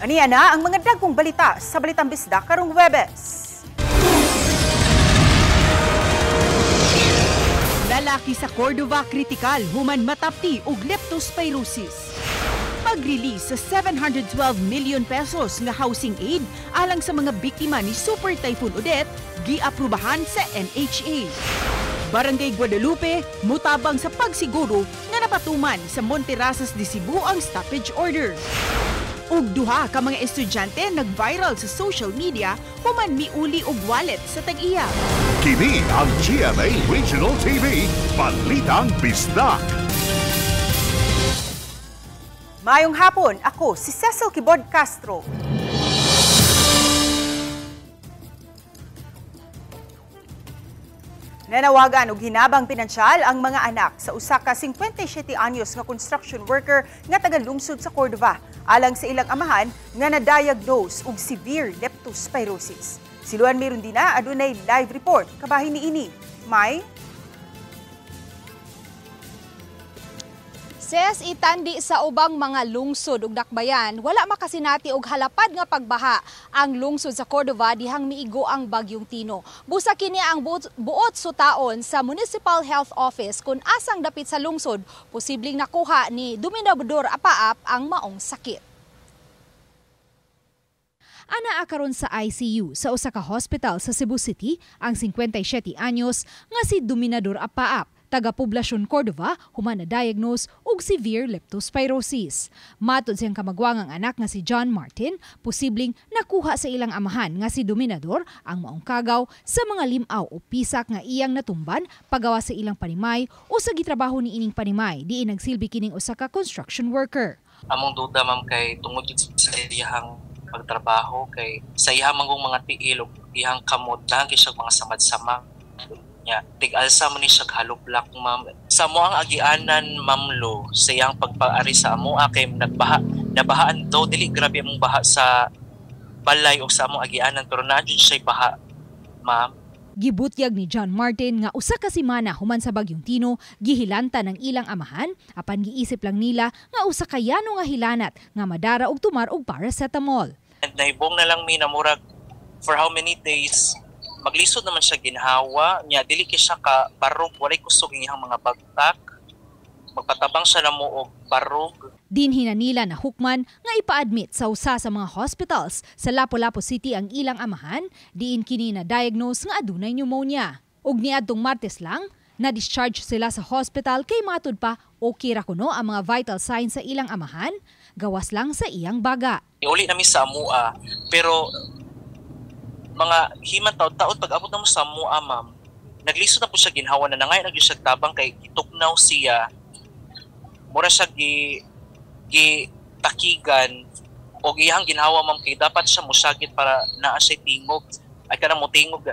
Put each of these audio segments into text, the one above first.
Aniya na ang mga dagkong balita sa Balitang Bisda karong Huwebes. Lalaki sa Cordova kritikal human matapti og leptospirosis. Pag-release sa 712 million pesos nga housing aid alang sa mga biktima ni Super Typhoon Odette giaprubahan sa NHA. Barangay Guadalupe mutabang sa pagsiguro nga napatuman sa Monterrasas de Cebu ang stoppage order. Ug duha ka mga estudyante nag-viral sa social media human miuli og wallet sa tag-iya. Kini ang GMA Regional TV, Balitang Bisdak. Mayong hapon, ako si Cecil Kibod Castro. Nanawagan og hinabang pinansyal ang mga anak sa usa ka 57 anyos nga construction worker nga taga-lungsod sa Cordova alang sa ilang amahan nga na-diagnose og severe leptospirosis. Si Luan Mirundina adunay live report kabahin niini. May Ses itandi sa ubang mga lungsod ug dakbayan, wala makasinati og halapad nga pagbaha ang lungsod sa Cordova dihang miigo ang bagyong Tino. Busa kini ang buot sutaon sa Municipal Health Office kung asang dapit sa lungsod, posibleng nakuha ni Dominador Apaap ang maong sakit. Anaa karon sa ICU sa usa ka hospital sa Cebu City ang 57 anyos nga si Dominador Apaap, taga-poblasyon Cordova, human na-diagnose og severe leptospirosis. Matod siyang kamagwangang anak nga si John Martin, posibleng nakuha sa ilang amahan nga si Dominador ang maong kagaw sa mga limaw o pisak nga iyang natumban pagawa sa ilang panimay o sa gitrabaho ni ining panimay diin nagsilbi kining usa ka construction worker. Among duda ma'am kay tungod sa iyang pagtrabaho kay sa iyang mga tiil ug iyang kamot lagi siya mga samad-sama. Tig-alsa mo ni siya haloblak ma'am. Sa mo ang agianan ma'am Lo, sa iyang pagpaari sa amo kay nabahaan daw dili grabe among baha sa balay o sa among agianan pero na siya baha ma'am. Gibutyag ni John Martin nga usa ka semana human sa bagyong Tino gihilanta ng ilang amahan apan giisip lang nila nga usa ka yano nga hilanat nga madara og tumar og paracetamol. And naibong na lang mi na murag for how many days maglisod naman siya ginhawa niya dili kay siya ka barog walay kusog iyang mga bagtak magpatabang siya na mo og barog. Dinhi na nila na hukman nga ipa-admit sa usa sa mga hospitals sa Lapu-Lapu City ang ilang amahan diin kini na diagnose nga adunay pneumonia. Ug niadtong Martes lang na-discharge sila sa hospital kay matud pa okay ra kuno ang mga vital signs sa ilang amahan gawas lang sa iyang baga. Iuli namin sa amua pero mga himan taon pag abot na mo sa mua ma'am naglisod na po siya ginhawa na nangayon nagyo siya tabang kay ituknaw siya mura siya takigan o iyang ginhawa ma'am kay dapat siya musagit para naa siya tingog ay kana mo tingog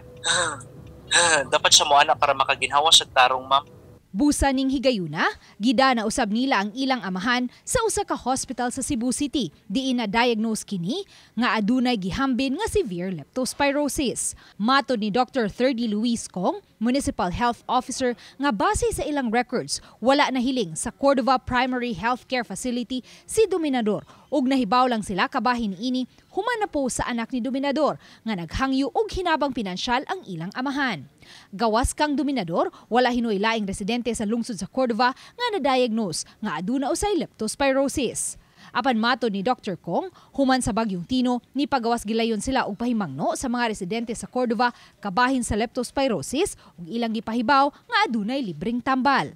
dapat siya mo ana para makaginhawa siya tarong ma'am. Busa ning higayuna, gidana usab nila ang ilang amahan sa usa ka hospital sa Cebu City diin na diagnose kini nga adunay gihambin nga severe leptospirosis. Matod ni Dr. Thirdy Luis Kong, Municipal Health Officer, nga base sa ilang records, wala na hiling sa Cordova Primary Healthcare Facility si Dominador ug nahibaw lang sila kabahin ini human na po sa anak ni Dominador nga naghangyo og hinabang pinansyal ang ilang amahan. Gawas kang Dominador, wala hinoy laing residente sa lungsod sa Cordova nga na-diagnose nga aduna usay leptospirosis. Apan matod ni Dr. Kong, human sa bagyong Tino, ni pagawas gilayon sila og pahimangno sa mga residente sa Cordova kabahin sa leptospirosis ug ilang gipahibaw nga adunay libreng tambal.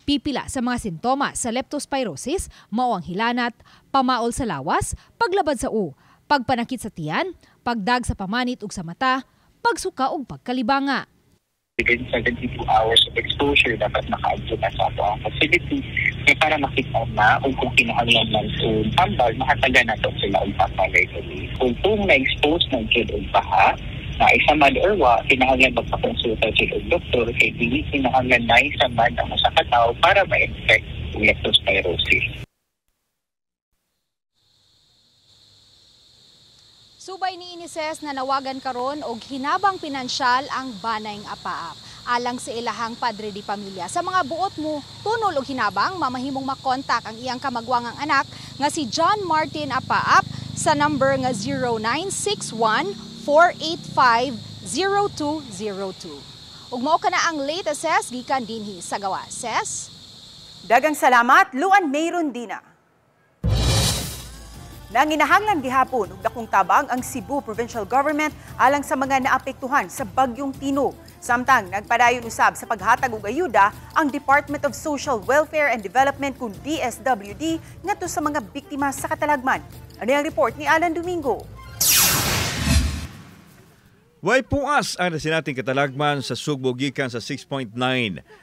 Pipila sa mga sintomas sa leptospirosis mao ang hilanat, pamaol sa lawas, paglabad sa pagpanakit sa tiyan, pagdag sa pamanit ug sa mata, pagsuka ug pagkalibanga. Within 72 hours of exposure, dapat naka-adyo na sa ang facility para makita na kung kinahanglan man sa tambal, makataga na ito sila ang papalay tuloy. Kung na-expose ng kid o baha, na isamad or kinahanglan magpakonsulta sila ang doktor, kay dili kinahanglan na isamad ang sa katao para ma-infect ng leptospirosis. Subay ni Inises na nawagan karon og hinabang pinansyal ang banayng Apaap alang sa ilahang padre di pamilya. Sa mga buot mo tunol og hinabang mamahimong makontak ang iyang kamagwangang anak nga si John Martin Apaap sa number nga 0961-485-0202. Ug mao kana ang latest ses gikan dinhi sa gawa. Ses? Dagang salamat, Luan Mayron Dina. Nanginahanglan gihapon og dakong tabang ang Cebu Provincial Government alang sa mga naapektuhan sa bagyong Tino. Samtang nagpadayon usab sa paghatag og ayuda ang Department of Social Welfare and Development kung DSWD ngadto sa mga biktima sa katalagman. Ano ang report ni Alan Domingo? Way puas ang nasinating katalagman sa Sugbo gikan sa 6.9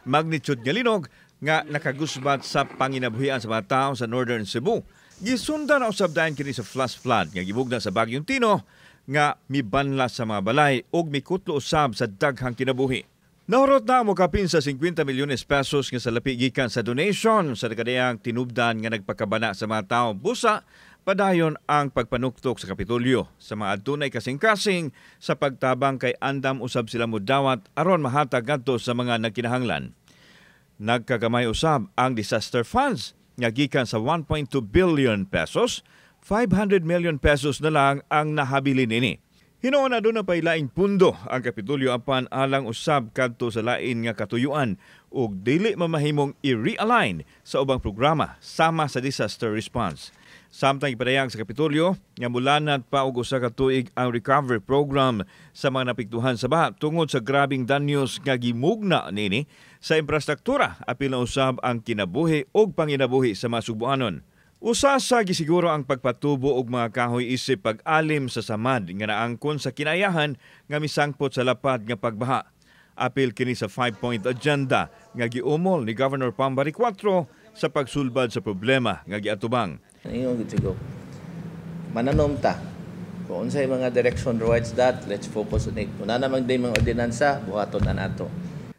magnitude nga linog nga nakagusbat sa panginabuhian sa mga tao sa Northern Cebu. Gisunda na usab dayon kini sa flash flood nga gibugna sa bagyong Tino nga mibanla sa mga balay ug mikutlo usab sa daghang kinabuhi. Nahurot na mo kapin sa 50 milyones pesos nga sa lapi gikan sa donation sa kadayang tinubdan nga nagpakabana sa mga tao busa padayon ang pagpanuktok sa Kapitolyo sa mga adunay kasing-kasing sa pagtabang kay andam usab sila mudawat aron mahatag ngadto sa mga nagkinahanglan. Nagkagamay usab ang disaster funds nga gikan sa 1.2 billion pesos, 500 million pesos na lang ang nahabilin ini. Hinuon na doon na pailaing pundo ang Kapitolyo apan alang usab kadto sa lain nga katuyuan ug dili mamahimong i-realign sa ubang programa sama sa disaster response. Samtang ipadayag sa Kapitolyo nga mulanat pa og usa ka tuig ang recovery program sa mga napiktuhan sa baha tungod sa grabing danyos nga gimugna nini sa infrastruktura apil na usab ang kinabuhi ug panginabuhi sa mga Subuanon. Usa sa gisiguro ang pagpatubo og mga kahoy isip pag-alim sa samad nga naangkon sa kinayahan nga misangpot sa lapad nga pagbaha. Apil kini sa 5-point agenda nga giumol ni Governor Pambari 4 sa pagsulbad sa problema nga giatubang. Ingon gid mananom ta kung unsay mga direction towards that, let's focus on it. Kung namang day mga ordinansa, buhaton na nato.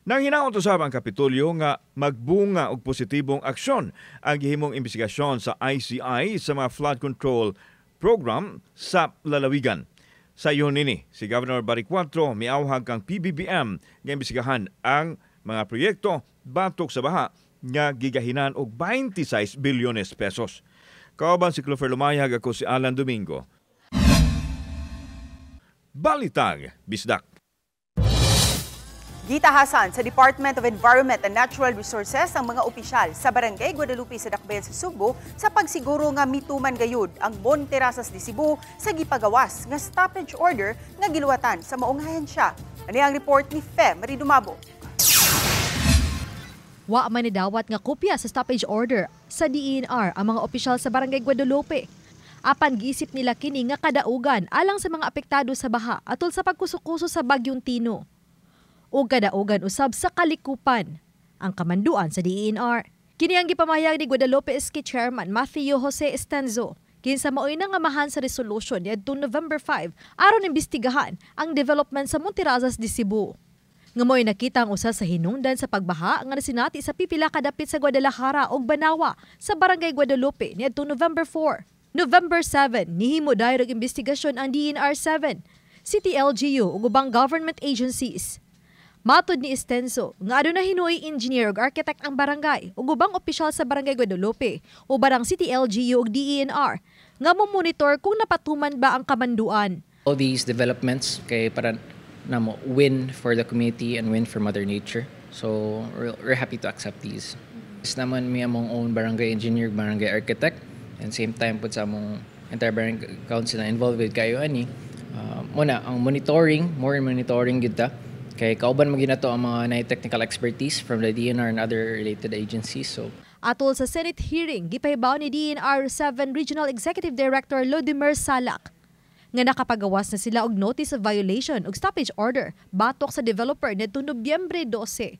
Nang hinaot usab ang Kapitolyo nga magbunga og positibong aksyon ang gihimong investigasyon sa ICI sa mga flood control program sa lalawigan. Sa iyon nini, si Governor Baricuatro miawhag kang PBBM nga imbestigahan ang mga proyekto batok sa baha nga gigahinan og 26 bilyones pesos. Kauban si Clover Lumayag, ako si Alan Domingo. Balitag Bisdak. Gitahasan sa Department of Environment and Natural Resources ang mga opisyal sa Barangay Guadalupe sa Dakbayan sa Sugbo sa pagsiguro nga mituman gayud ang Monterasas de Cebu sa gipagawas nga stoppage order nga giluwatan sa maong ahensya. Ano ang report ni Fe Marie Dumabo? Wa man nidawat nga kopya sa stoppage order sa DENR ang mga opisyal sa Barangay Guadalupe. Apan giisip nila kini nga kadaugan alang sa mga apektado sa baha atol sa pagkusukuso sa bagyong Tino. O kadaugan usab sa kalikupan ang kamanduan sa DENR. Kini ang gipamayag ni Guadalupe SK Chairman Matthew Jose Estenzo kinsa maoy nga amahan sa resolution niadtong November 5 aron imbestigahan ang development sa Monterasas de Cebu. Ngamoy nakita ang usa sa hinungdan sa pagbaha nga nasinati sa pipila kadapit sa Guadalajara ug Banawa sa Barangay Guadalupe niadtong November 4. November 7, nihimo dayon og investigasyon ang DENR 7, City LGU ug ubang government agencies. Matod ni Estenzo nga aduna hinuoy engineer ug architect ang barangay ug ubang opisyal sa Barangay Guadalupe o barang City LGU ug DENR nga mo-monitor kung napatuman ba ang kamanduan. All these developments kay para namo win for the community and win for Mother Nature. So we're happy to accept these. Is naman mi among own barangay engineer, barangay architect, and same time pud sa among entire barangay council na involved with kayo ani. Muna ang monitoring, more monitoring gid ta kay kauban maginato ang mga technical expertise from the DENR and other related agencies. So atol sa Senate hearing, gipahibaw ni DENR 7 Regional Executive Director Lodimer Salak nga nakapagawas na sila og notice of violation og stoppage order batok sa developer nitong Nobyembre 12.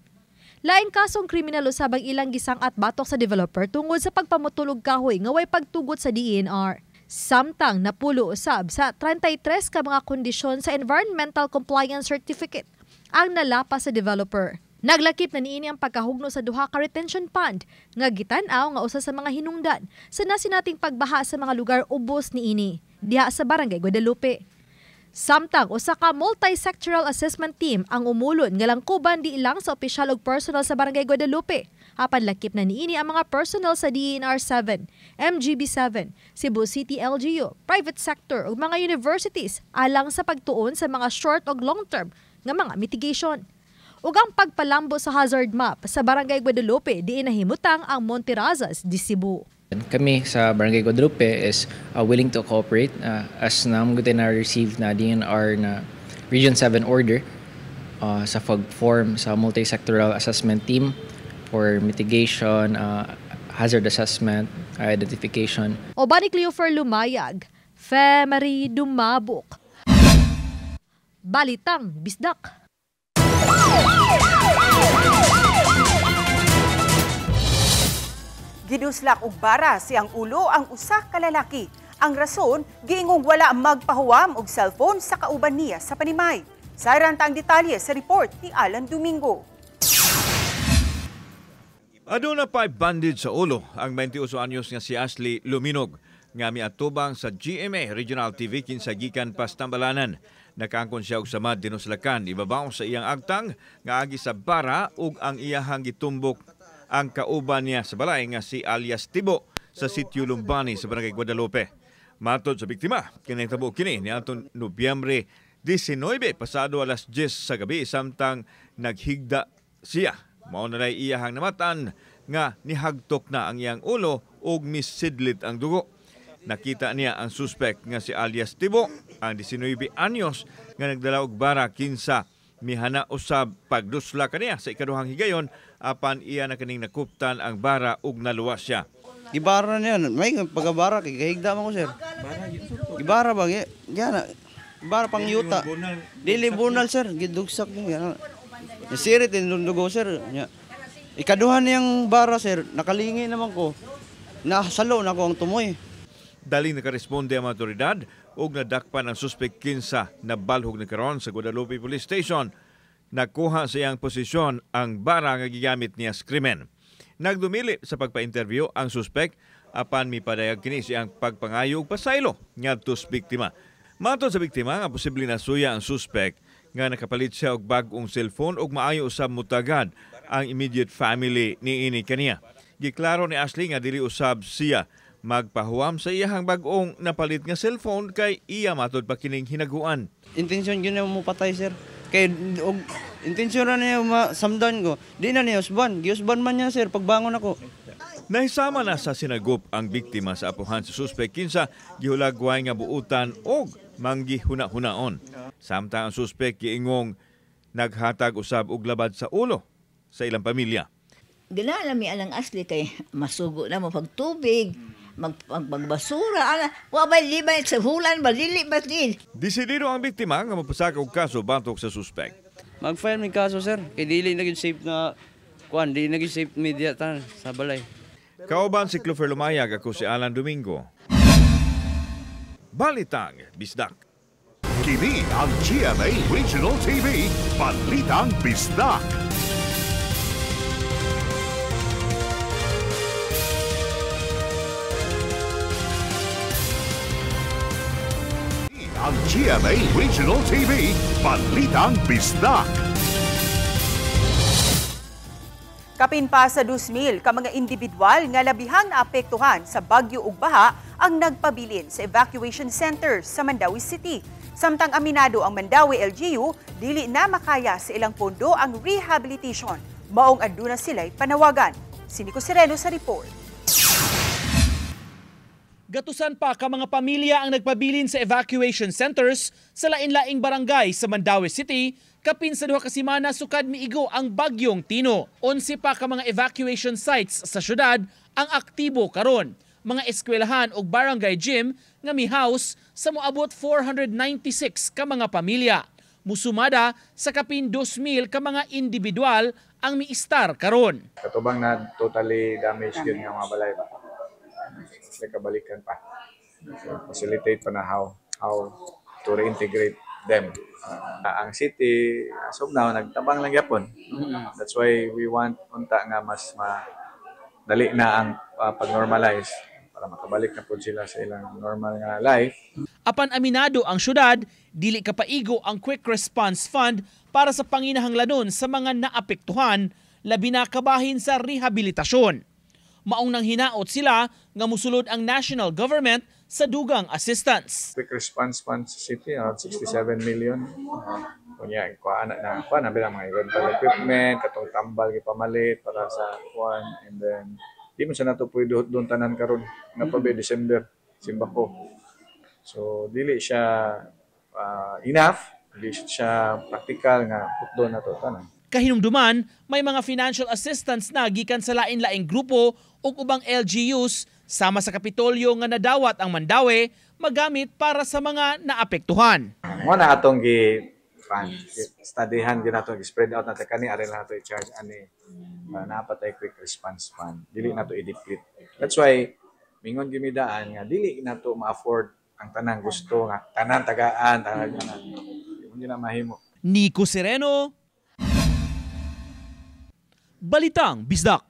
Laing kasong kriminal usab ang ilang gisang-at batok sa developer tungod sa pagpamutulog kahoy nga way pagtugot sa DENR. Samtang napulo usab sa 33 ka mga kondisyon sa Environmental Compliance Certificate ang nalapas sa developer. Naglakip na niini ang pagkahugno sa duha ka retention pond nga gitan-aw nga usa sa mga hinungdan sa nasinating pagbaha sa mga lugar ubos niini diha sa Barangay Guadalupe. Samtang usa ka multi-sectoral assessment team ang umulon nga langkuban di ilang sa opisyal ug personal sa Barangay Guadalupe. Apan lakip na niini ang mga personal sa DENR 7, MGB 7, Cebu City LGU, private sector ug mga universities alang sa pagtuon sa mga short ug long-term nga mga mitigation. Ug ang pagpalambo sa hazard map sa Barangay Guadalupe diin nahimutang ang Monterazas di Cebu. Kami sa Barangay Guadalupe is willing to cooperate as namugutin na receive na DNR na Region 7 order sa pag-form sa multi-sectoral assessment team for mitigation, hazard assessment, identification. O ba ni Cleofer Lumayag, Femari Dumabok. Balitang Bisdak. Giduslak og bara siyang ulo ang usa ka lalaki. Ang rason, giingong wala magpahuwam og cellphone sa kauban niya sa panimay. Sayran ta ang detalye sa report ni Alan Domingo. Aduna pa'y bandage sa ulo ang 28 anyos nga si Ashley Luminog nga miatubang sa GMA Regional TV kinsa gikan pas Tambalanan. Nakangkon siya og samad dinuslakan ibabaw sa iyang agtang nga agi sa bara ug ang iyahang gitumbok ang kauban niya sa balay nga si alias Tibo sa sitio Lumbani sa Barangay Guadalupe. Matod sa biktima, kinahitabo kini niadtong Nobyembre 19 pasado alas 10 sa gabi samtang naghigda siya. Mao na lay iyahang namatan nga nihagtok na ang iyang ulo ug misidlit ang dugo. Nakita niya ang suspect nga si alias Tibo, ang 19 anyos nga nagdala og bara kinsa mihana usab pagdusla kaniya sa ikaduhang higayon apan iya na kaning nakuptan ang bara ug naluwas siya. Gibara niya, may pagabara kay kahigda man ko sir. Gibara ba gyana? Gibara pang yuta. Dili bunal sir, gidugsak niya. Nasirit din dugo sir. Ikaduhan niyang bara sir, nakalingi naman ko. Nasalo na ko ang tumoy. Daling nakaresponde ang mga otoridad ug nadakpan ang suspect kinsa nabalhog na karon sa Guadalupe Police Station. Nakuha sa iyang posisyon ang bara nga gigamit niya sa krimen. Nagdumili sa pagpa-interview ang suspect apan mipadayag kini siyang pagpangayo ug pasaylo ngadto sa biktima. Matod sa biktima nga posible na suya ang suspect nga nakapalit siya og bag-ong cellphone ug maayo usab mutagad ang immediate family niini kaniya. Giklaro ni Ashley nga dili usab siya magpahuwam sa iyahang bag-ong napalit nga cellphone kay iya matod pa kining hinaguan. Intensyon gyud na mo patay sir. Kay og intensyon na niya masamdan ko. Di na niya usban, giusban man niya sir pagbangon ako. Nahisama na sa sinagup ang biktima sa apuhan sa suspect kinsa gihulagway nga buutan og manggihuna-hunaon. Samtang ang suspect giingong naghatag usab og labad sa ulo sa ilang pamilya. Ginalami alang Ashley kay masugo na mo pagtubig, magbasura, wabay libay sa hulan, balili batil. Desidido ang biktima nga mapasaka og kaso batok sa suspect. Mag-file may kaso sir, kay dili naging safe na kuan, di naging safe media tan sa balay. Kauban si Cleofer Lumayag, ako si Alan Domingo. Balitang Bisdak. Kini ang GMA Regional TV, Balitang Bisdak. Ang GMA Regional TV, Balitang Bisdak. Kapin pa sa 2,000 ka mga individual nga labihang naapektuhan sa bagyo ug baha ang nagpabilin sa evacuation center sa Mandawi City. Samtang aminado ang Mandawi LGU, dili na makaya sa ilang pondo ang rehabilitation. Maong aduna sila'y panawagan. Sinico Sereno sa report. Gatusan pa ka mga pamilya ang nagpabilin sa evacuation centers sa lain-laing barangay sa Mandawi City kapin sa 2 ka semana sukad miigo ang bagyong Tino. 11 pa ka mga evacuation sites sa syudad ang aktibo karon. Mga eskwelahan ug barangay gym nga mi-house sa moabot 496 ka mga pamilya. Musumada sa kapin 2,000 ka mga individual ang miistar karon. Katubang na totally damaged yun nga mga balay ba. Kabalikan pa. So, facilitate pa na how to reintegrate them. Ang city, as of now, nagtabang lang yapon. That's why we want unta nga mas dali na ang pag-normalize para makabalik na po sila sa ilang normal nga life. Apan aminado ang syudad, dili kapaigo ang Quick Response Fund para sa panginahanglanon sa mga naapektuhan, labi na kabahin sa rehabilitasyon. Maong nang hinaot sila nga musulod ang national government sa dugang assistance. Quick Response Fund sa city, 67 million. Kunya, kuha na bilang mga rental equipment, katong tambal gipamalit para sa kuan, and then di mo siya nato pwede doon tanan karon nga pa December simbako. So dili siya enough, dili siya practical nga put doon nato tanan. Kahinumduman, may mga financial assistance na gikan sa lain-laing grupo ug ubang LGUs sama sa Kapitolyo nga nadawat ang Mandaue magamit para sa mga naapektuhan. Mo na atong studyhan gyud nato spread out nato kani are nato i-charge ani napatay Quick Response Fund. Dili nato i-deplete. That's why mingon gimidaan nga dili nato ma-afford ang tanang gusto nga tanan tagaan tanan. Hindi na mahimo. Nico Sereno, Balitang Bisdak.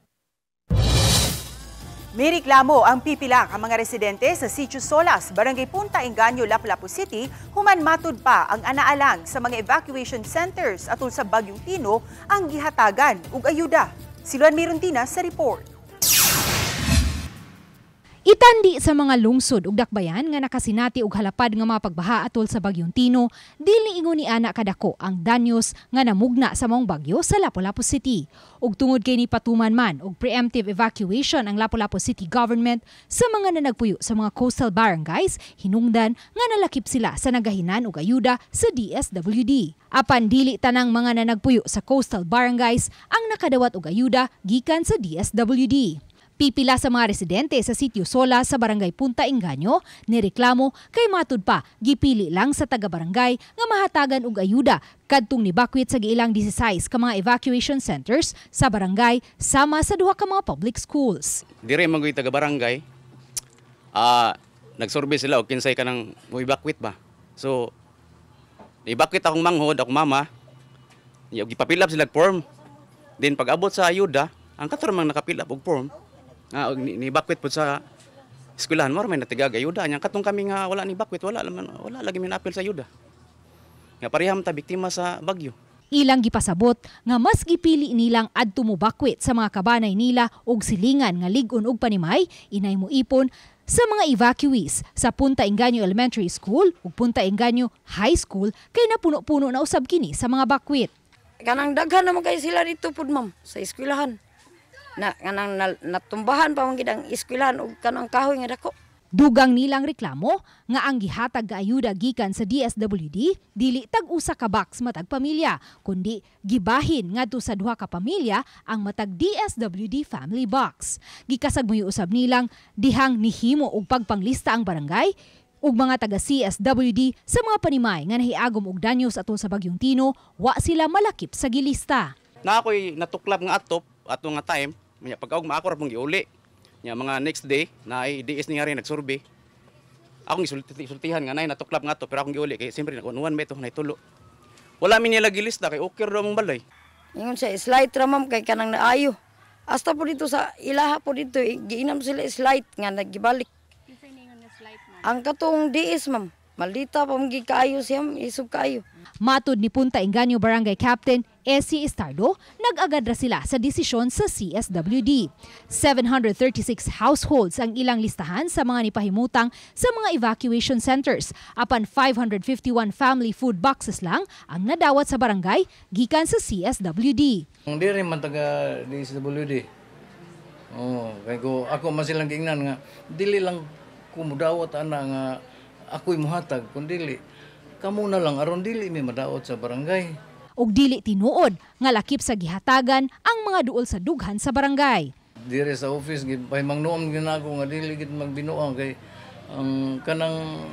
May reklamo ang pipila ka mga residente sa Sitio Solas, Barangay Punta Engaño, Lapu-Lapu City, human matud pa ang anaalang sa mga evacuation centers atol sa Bagyong Tino ang gihatagan ug ayuda. Si Luan Miruntina sa report. Itandi sa mga lungsod ug dakbayan nga nakasinati og halapad nga mga pagbaha atol sa Bagyong Tino, dili ingon ni ana kadako ang danyos nga namugna sa maong bagyo sa Lapu-Lapu City. Ug tungod kay ni patuman man og preemptive evacuation ang Lapu-Lapu City government sa mga nanagpuyo sa mga coastal barangays, hinungdan nga nalakip sila sa nagahinan og ayuda sa DSWD. Apan dili tanang mga nanagpuyo sa coastal barangays ang nakadawat og ayuda gikan sa DSWD. Pipila sa mga residente sa Sitio Solas sa Barangay Punta Engaño nireklamo kay matud pa gipili lang sa taga-barangay nga mahatagan og ayuda kadtong nibakwit sa giilang 16 ka mga evacuation centers sa barangay sama sa duha ka mga public schools. Dire man gyud taga-barangay nagsurvey sila og kinsay kanang mo-evacuate ba. So i-evacuate akong manghod, akong mama. Gipapilap sila og form. Then pag abot sa ayuda, ang katurang nakapilap og form. Ni-evacuate po sa eskwelahan mo, may natigag ayuda. Yang katong kami nga wala ni-evacuate, wala lagi minapil sa ayuda. Nga pareham ta biktima sa bagyo. Ilang gipasabot nga mas gipili nilang adto mobakwit sa mga kabanay nila og silingan nga lig-on og panimay, inay mo ipon sa mga evacuees sa Punta Engaño Elementary School ug Punta Engaño High School kay napuno-puno na usab kini sa mga bakwit. Kanang daghan naman kay sila dito pud ma'am sa eskwelahan. Kanang natumbahan pa man gid ang eskwelahan ug kanang kahoy nga dako. Dugang nilang reklamo nga ang gihatag nga ayuda gikan sa DSWD dili tag-usa ka box matag pamilya, kundi gibahin ngadto sa duha ka pamilya ang matag DSWD family box. Gikasagmoy usab nilang dihang nihimo og pagpanglista ang barangay ug mga taga CSWD sa mga panimay nga nahiagom og danyos atol sa Bagyong Tino, wa sila malakip sa gilista. Na ako'y natuklap nga atop ato nga time, pag-aog maako ra pong giuli. Nya mga next day na ay DS ni nga rin nagsurvey. Akong isultihan nga nay natuklap nga to pero akong giuli kay siyempre nakunuan ba ito naitulo. Wala mi nila gilista kay okay ra mong balay. Ingon sa slide ra ma'am kay kanang naayo. Hasta po dito sa ilaha po dito giinam sila slide nga nagibalik. Ang katong DS ma'am, maldita pa mong kaayo siyam, isog kaayo. Matud ni Punta Engaño Barangay Captain Essie Estardo, nag-agad ra sila sa desisyon sa CSWD. 736 households ang ilang listahan sa mga nipahimutang sa mga evacuation centers. Apan 551 family food boxes lang ang nadawat sa barangay gikan sa CSWD. Ang diri man taga DSWD. Kay ko ako man silang giingnan nga dili lang ko mudawat ana nga ako'y muhatag kundi kamo na lang aron dili mi madaot sa barangay. Og dili tinuod nga lakip sa gihatagan ang mga duol sa dughan sa barangay. Dire sa office gipahimangnuon ginako nga dili gid magbinuang kay ang kanang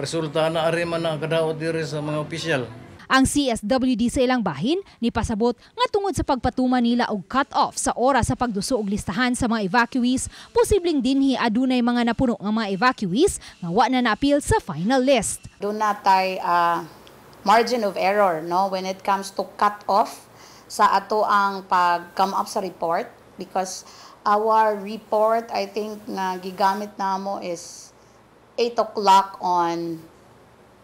resulta na ari man na kadaot dire sa mga opisyal. Ang CSWD sa ilang bahin nipasabot nga tungod sa pagpatuman nila og cut-off sa oras sa pagduso og listahan sa mga evacuees, posibleng dinhi adunay mga napuno nga mga evacuees nga wa na naapil sa final list. Doon natay margin of error no when it comes to cut-off sa ato ang pag-come up sa report because our report I think na gigamit namo is 8 o'clock on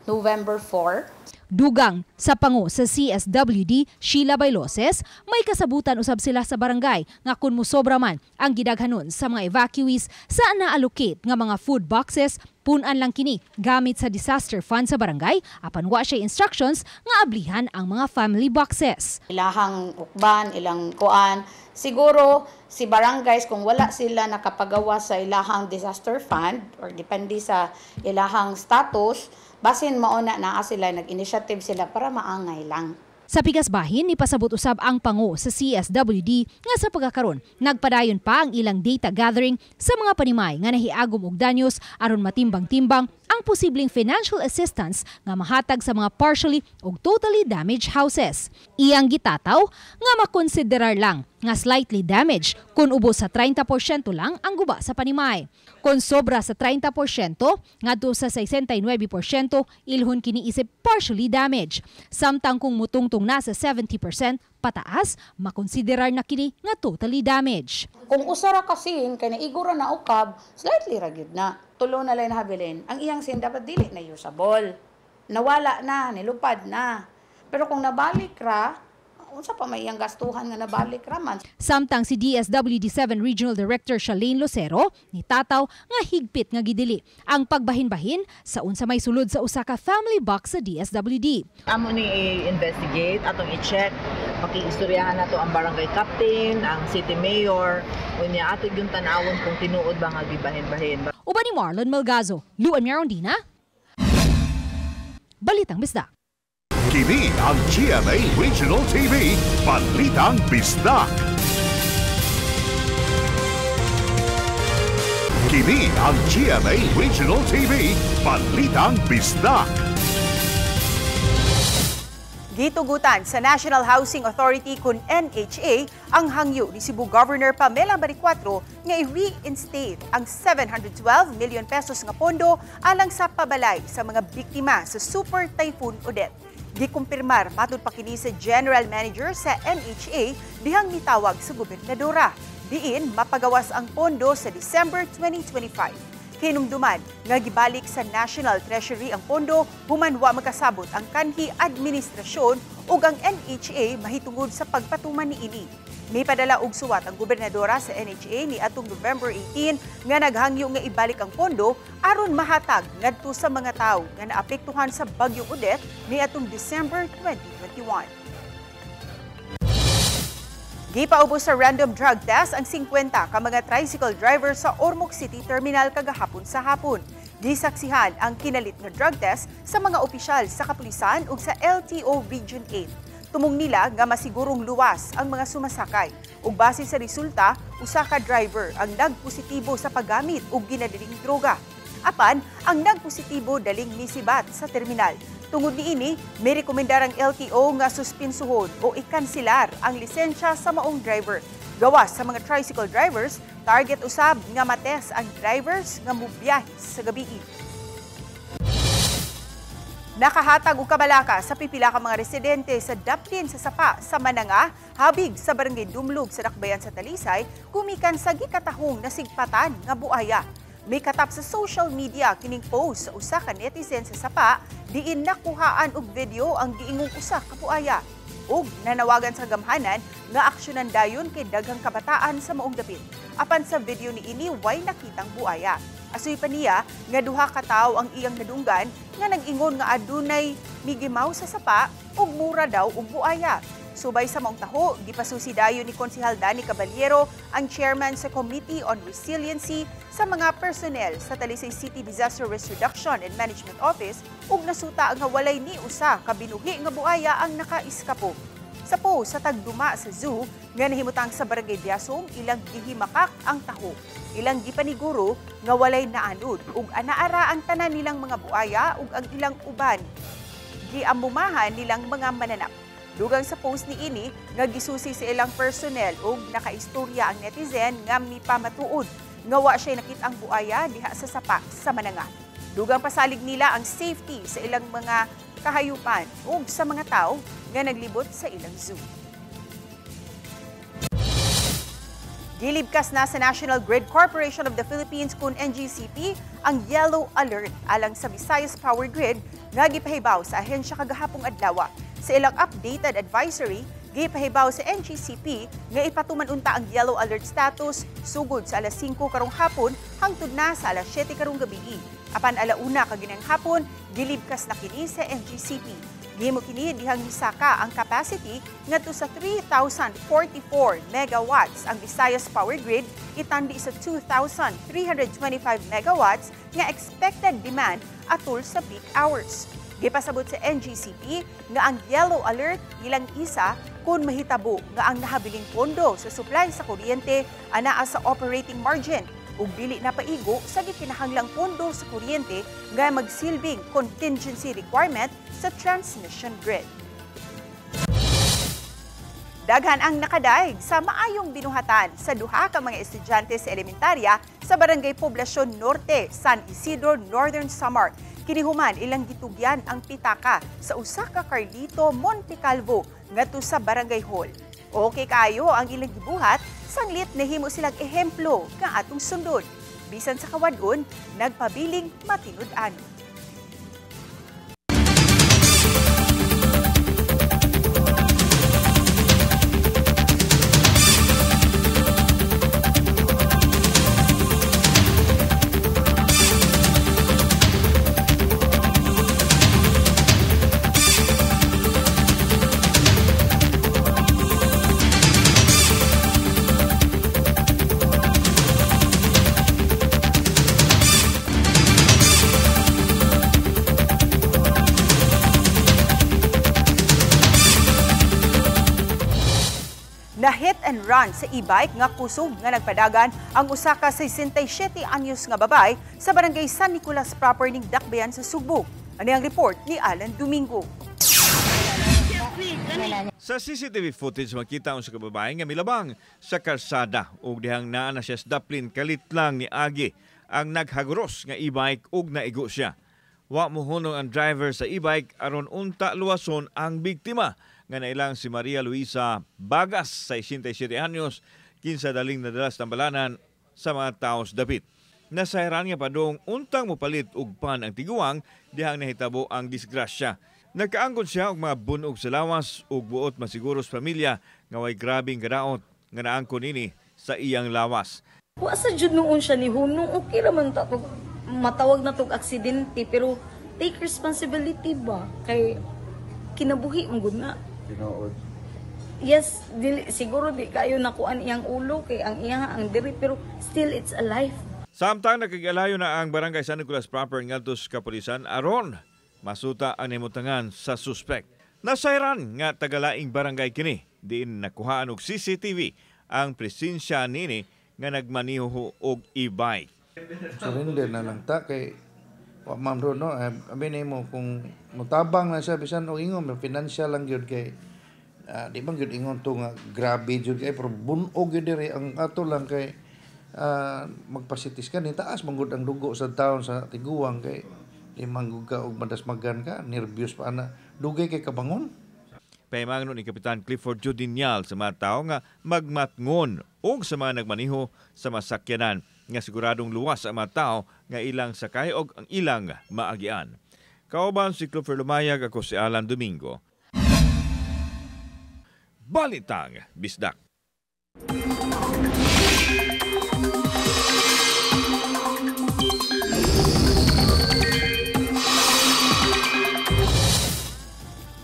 November 4. Dugang sa pangu sa CSWD, Sheila Bailoses, may kasabutan usab sila sa barangay nga kun mosobra man ang gidaghanon sa mga evacuees sa na-allocate nga mga food boxes, punan lang kini gamit sa disaster fund sa barangay apan wa siya instructions nga ablihan ang mga family boxes. Ilahang ukban, ilang kuan, siguro si barangays kung wala sila nakapagawa sa ilahang disaster fund or depende sa ilahang status, basin mauna na sila, nag-initiative sila para maangay lang. Sa pigas bahin, ipasabot usab ang pangu sa CSWD nga sa pagkakaroon, nagpadayon pa ang ilang data gathering sa mga panimay nga nahiagom og danyos aron matimbang-timbang ang posibleng financial assistance nga mahatag sa mga partially o totally damaged houses. Iyang gitataw nga makonsiderar lang nga slightly damaged kung ubos sa 30% lang ang guba sa panimay. Kung sobra sa 30%, ngadto sa 69% ilhon kini isip partially damaged. Samtang kung mutungtong na sa 70% pataas, makonsiderar na kini nga totally damaged. Kung usara kasin, kay naigura na ukab, slightly ragyod na. Tulo na lang nahabilin. Ang iyang sin dapat dili na usable. Nawala na, nilupad na. Pero kung nabalik ra, unsa pa may iyang gastuhan nga nabalik ra man. Samtang si DSWD 7 Regional Director Shalane Lucero ni tataw nga higpit nga gidili ang pagbahin-bahin sa unsa may sulod sa usa ka family box sa DSWD. Amo ni i-investigate atong i-check, pakiistoryahan nato ang barangay captain, ang city mayor, unya ato yung tanawon kung tinuod ba nga gibahin-bahin. Uban ni Marlon Malgazo, Luan Mirondina, Balitang Bisdak. Kini ang GMA Regional TV, Balitang Bisdak. Kini ang GMA Regional TV, Balitang Bisdak. Gitugutan sa National Housing Authority kun NHA ang hangyo ni Cebu Governor Pamela Maricuatro nga i-reinstate ang 712 million pesos nga pondo alang sa pabalay sa mga biktima sa Super Typhoon Odette. Gikumpirmar matud pa kini sa General Manager sa NHA dihang nitawag sa gobernadora. Diin mapagawas ang pondo sa December 2025. Hinumduman nga gibalik sa National Treasury ang pondo human wa magkasabot ang kanhi administrasyon ug ang NHA mahitungod sa pagpatuman niini. May padala og suwat ang gobernadora sa NHA ni atong November 18 nga naghangyo nga ibalik ang pondo aron mahatag ngadto sa mga tawo nga naapektuhan sa bagyong Odette ni atong December 2021. Gipaubos sa random drug test ang 50 ka mga tricycle driver sa Ormoc City Terminal kagahapon sa hapon. Gisaksihan ang kinalit nga drug test sa mga opisyal sa kapulisan ug sa LTO Region 8. Tumong nila nga masigurong luwas ang mga sumasakay. Ug base sa resulta, usa ka driver ang nagpositibo sa paggamit og ginadiling droga. Apan, ang nagpositibo daling misibat sa terminal. Tungod niini, may rekomendar ang LTO nga suspinsuhon o ikansilar ang lisensya sa maong driver. Gawas sa mga tricycle drivers, target usab nga mates ang drivers nga mubiyahis sa gabi. Nakahatag og kabalaka sa pipila ka mga residente sa Daplin sa Sapa sa Mananga, habig sa barangay Dumlog sa Dakbayan sa Talisay, kumikan sa gikatahong nasigpatan nga buaya. May katap sa social media kining post sa usa ka netizen sa Sapa, diin nakuhaan og video ang giingong usa ka buaya. Ug nanawagan sa gamhanan nga aksyonan dayon kay daghang kabataan sa maong dapit. Apan sa video niini way nakitang buaya. Asoy pa niya nga duha ka tawo ang iyang nadunggan nga nag-ingon nga adunay migimaw sa Sapa ug mura daw og buaya. Subay sa maong taho, gipasusi dayon ni Konsehal Danny Caballero, ang chairman sa Committee on Resiliency sa mga personnel sa Talisay City Disaster Risk Reduction and Management Office ug nasuta nga walay ni usa ka binuhi nga buaya ang nakaiskapo. Sa post sa tagduma sa zoo nga nahimutang sa Barangay Biasong, ilang gihimakak ang taho. Ilang gipaniguro nga walay naanod ug anaara ang tanan nilang mga buaya ug ang ilang uban giamumahan nilang mga mananap. Dugang sa post ni ini, nga gisusi sa ilang personnel ug nakaistorya ang netizen nga mipamatuod nga wa siya nakitang buaya diha sa Sapa sa Mananga. Dugang pasalig nila ang safety sa ilang mga kahayupan ug sa mga tao nga naglibot sa ilang zoo. Gilibkas na sa National Grid Corporation of the Philippines kun NGCP ang yellow alert alang sa Visayas Power Grid nga gipahibaw sa ahensya kagahapong adlaw. Sa ilang updated advisory, gipahibaw sa NGCP nga ipatuman unta ang yellow alert status sugod sa alas 5 karong hapon hangtod na sa alas 7 karong gabi. Apan alauna kaginang hapon, gilibkas na kini sa NGCP. Gihimo kini dihang misaka ang capacity ngadto sa 3,044 megawatts ang Visayas Power Grid itandi sa 2,325 megawatts nga expected demand atol sa peak hours. Gipasabot sa NGCP nga ang yellow alert ilang isa kung mahitabo nga ang nahabiling pondo sa supply sa kuryente anaa sa operating margin ug dili na paigo sa gikinahanglang pondo sa kuryente nga magsilbing contingency requirement sa transmission grid. Daghan ang nakadaig sa maayong binuhatan sa duha ka mga estudyante sa elementarya sa Barangay Poblacion Norte, San Isidro, Northern Samar. Kinihuman ilang gitugyan ang pitaka sa usa ka Carlito Monte Calvo ngadto sa Barangay Hall. Okay kayo ang ilang gibuhat, sanglit nahimo silang ehemplo nga atong sundod. Bisan sa kawadon, nagpabiling matinud-an. Na hit and run sa e-bike nga kusog nga nagpadagan ang usa ka 67 anyos nga babay sa Barangay San Nicolas proper ning Dakbayan sa Subo. Ano ang report ni Alan Domingo. Sa CCTV footage makita ang sa kababae nga milabang sa kalsada ug dihang naa na siya sa daplin kalit lang ni Agi ang naghaguros nga e-bike ug naigo siya. Wa mohunong ang driver sa e-bike aron unta luwason ang biktima nga nailang si Maria Luisa Bagas, 67 anyos, kinsa daling nadalas tambalanan sa mga taos dapit. Nasairan nga padong untang mopalit og pan ang tiguang dihang nahitabo ang disgrasya. Nagkaangkon siya og mga bunog sa lawas ug buot masiguros pamilya nga way grabing kadaot nga naangkon ini sa iyang lawas. Wa sa jud noon siya ni Hunong, okay raman ta to matawag na tog aksidente pero take responsibility ba kay kinabuhi mo gud na. Tinuod. Yes, siguro di kayo nakuan iyang ulo kay ang iyang ang diri pero still it's a life. Samtang nakigalayo na ang Barangay San Nicolas proper ngadto sa kapulisan aron masuta ang nimutangan sa suspect. Nasairan nga tagalaing barangay kini diin nakuhaan og CCTV ang presensya nini nga nagmaniho og e-bike. Surrender na lang ta kay wa ma'am ro no abi nimo kung mutabang na siya bisan og ingon financial lang gyud kay di bang gyud ingon to nga grabe jud kay pero bunog gyud diri ang ato lang kay magpasitis ka ni taas manggod ang dugo sa taon sa tiguang kay di manggod ka og madasmagan ka nervyos pa ana dugay kay kabangon. Pahimangnon ni Kapitan Clifford Judinial sa mga tao nga magmatngon og sa mga nagmaniho sa masakyanan nga siguradong luwas ang mga tao nga ilang sakay og ang ilang maagian. Kauban si Clifford Lumayag, ako si Alan Domingo. Balitang Bisdak.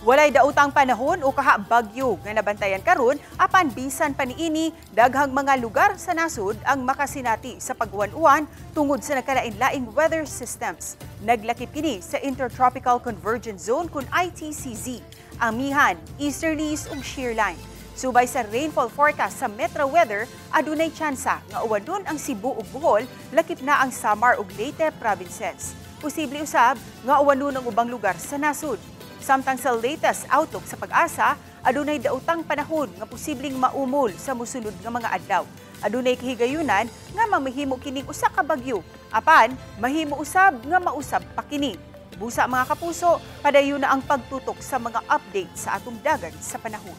Walay daotang panahon o kaha bagyo nga nabantayan karon apan bisan pa niini daghang mga lugar sa nasud ang makasinati sa pagwan-uwan tungod sa nakalain-laing weather systems. Naglakip kini sa Intertropical Convergence Zone kun ITCZ, amihan, easterlies ug shear line. Subay sa rainfall forecast sa Metro Weather, adunay tsansa nga uwadon ang Cebu ug Bohol, lakip na ang Samar ug Leyte provinces. Posible usab nga uwanon ang ubang lugar sa nasud. Samtang sa latest outlook sa pag-asa, adunay daotang panahon nga posibleng maumol sa mosunod nga mga adlaw. Adunay kahigayunan nga mamahimo kining usa ka bagyo. Apan, mahimo usab nga mausab pa kini. Busa mga kapuso, padayon na ang pagtutok sa mga update sa atong dagan sa panahon.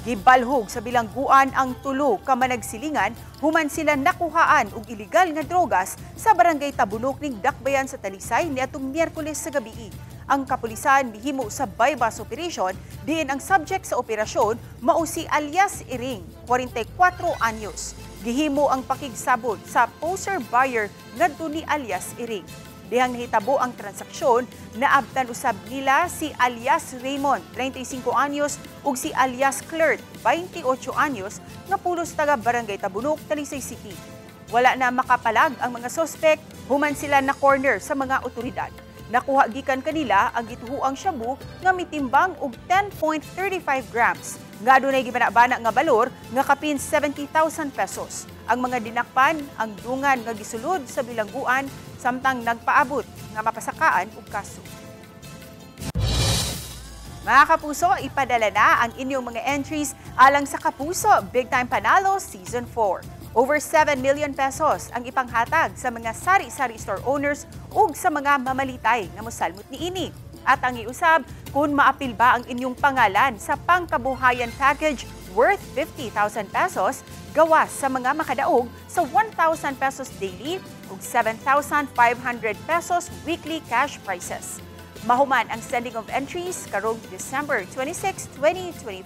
Gibalhog sa bilangguan ang tulo ka managsilingan human sila nakuhaan og iligal nga drogas sa barangay Tabunok ning Dakbayan sa Talisay niadtong Miyerkules sa gabi. Ang kapulisan mihimo sa bypass operation diin ang subject sa operasyon mao si alias Iring, 44 anyos. Gihimo ang pakigsabot sa poster buyer ngadto ni alias Iring. Dihang nahitabo ang transaksyon, naabtan usab nila si alias Raymond, 35 anyos, ug si alias Clerk, 28 anyos, nga pulos taga barangay Tabunok, Talisay City. Wala na makapalag ang mga sospek, human sila na corner sa mga otoridad. Nakuha gikan kanila ang gituhuang shabu nga mitimbang og 10.35 grams. Nga dunay gibanabana nga balor nga kapin 70,000 pesos. Ang mga dinakpan ang dungan nga gisulod sa bilangguan samtang nagpaabot nga mapasakaan og kaso. Mga kapuso, ipadala na ang inyong mga entries alang sa Kapuso Big Time Panalo Season 4. Over 7 million pesos ang ipanghatag sa mga sari-sari store owners ug sa mga mamalitay nga mosalmot niini. At ang iusab, kung maapil ba ang inyong pangalan sa pangkabuhayan package worth 50,000 pesos, gawas sa mga makadaog sa 1,000 pesos daily ug 7,500 pesos weekly cash prizes. Mahuman ang sending of entries karong December 26, 2025.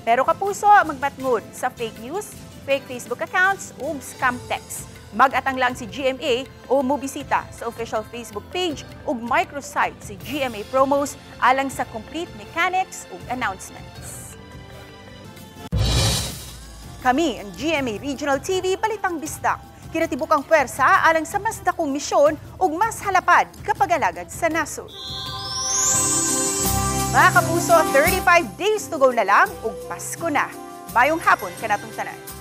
Pero kapuso, magbatngod sa fake news, fake Facebook accounts ug scam text. Mag-atang lang si GMA o mobisita sa official Facebook page ug microsite si GMA Promos alang sa complete mechanics ug announcements. Kami ang GMA Regional TV Balitang Bisdak. Kinatibukang pwersa alang sa mas dakong misyon ug mas halapad kapag alagad sa nasod. Mga kapuso, 35 days to go na lang ug Pasko na. Mayong hapon kanatong tanan.